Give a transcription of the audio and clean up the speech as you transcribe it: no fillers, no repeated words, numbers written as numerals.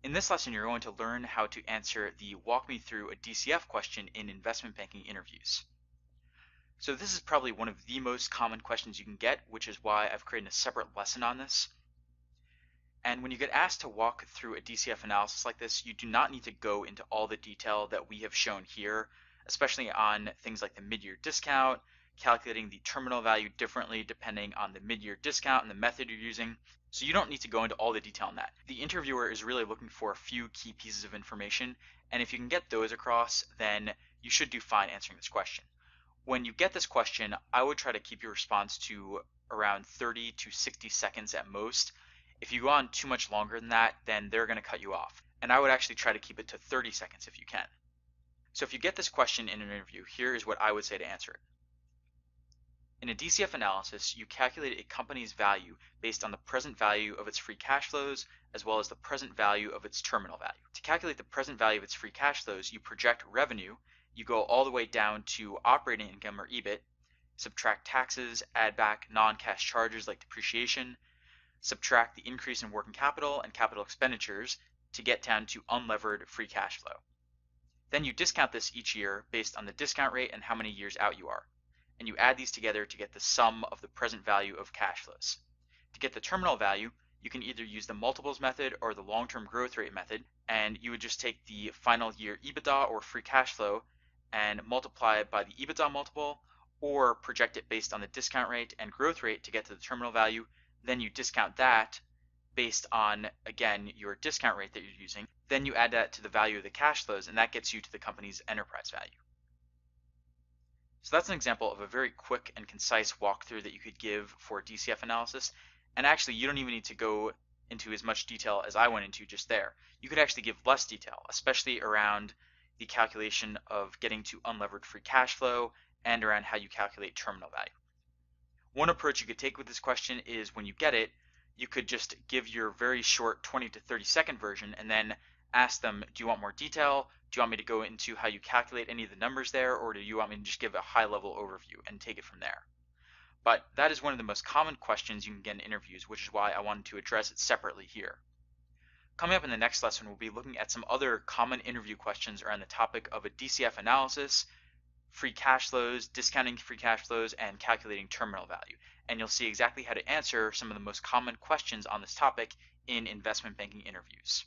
In this lesson, you're going to learn how to answer the walk me through a DCF question in investment banking interviews. So this is probably one of the most common questions you can get, which is why I've created a separate lesson on this. And when you get asked to walk through a DCF analysis like this, you do not need to go into all the detail that we have shown here, especially on things like the mid-year discount, calculating the terminal value differently depending on the mid-year discount and the method you're using. So you don't need to go into all the detail on that. The interviewer is really looking for a few key pieces of information, and if you can get those across, then you should do fine answering this question. When you get this question, I would try to keep your response to around 30 to 60 seconds at most. If you go on too much longer than that, then they're going to cut you off. And I would actually try to keep it to 30 seconds if you can. So if you get this question in an interview, here is what I would say to answer it. In a DCF analysis, you calculate a company's value based on the present value of its free cash flows as well as the present value of its terminal value. To calculate the present value of its free cash flows, you project revenue, you go all the way down to operating income or EBIT, subtract taxes, add back non-cash charges like depreciation, subtract the increase in working capital and capital expenditures to get down to unlevered free cash flow. Then you discount this each year based on the discount rate and how many years out you are. And you add these together to get the sum of the present value of cash flows. To get the terminal value, you can either use the multiples method or the long-term growth rate method, and you would just take the final year EBITDA or free cash flow and multiply it by the EBITDA multiple, or project it based on the discount rate and growth rate to get to the terminal value. Then you discount that based on, again, your discount rate that you're using. Then you add that to the value of the cash flows, and that gets you to the company's enterprise value. So that's an example of a very quick and concise walkthrough that you could give for DCF analysis. And actually, you don't even need to go into as much detail as I went into just there. You could actually give less detail, especially around the calculation of getting to unlevered free cash flow and around how you calculate terminal value. One approach you could take with this question is when you get it, you could just give your very short 20 to 30 second version and then ask them, do you want more detail? Do you want me to go into how you calculate any of the numbers there, or do you want me to just give a high level overview and take it from there? But that is one of the most common questions you can get in interviews, which is why I wanted to address it separately here. Coming up in the next lesson, we'll be looking at some other common interview questions around the topic of a DCF analysis, free cash flows, discounting free cash flows, and calculating terminal value. And you'll see exactly how to answer some of the most common questions on this topic in investment banking interviews.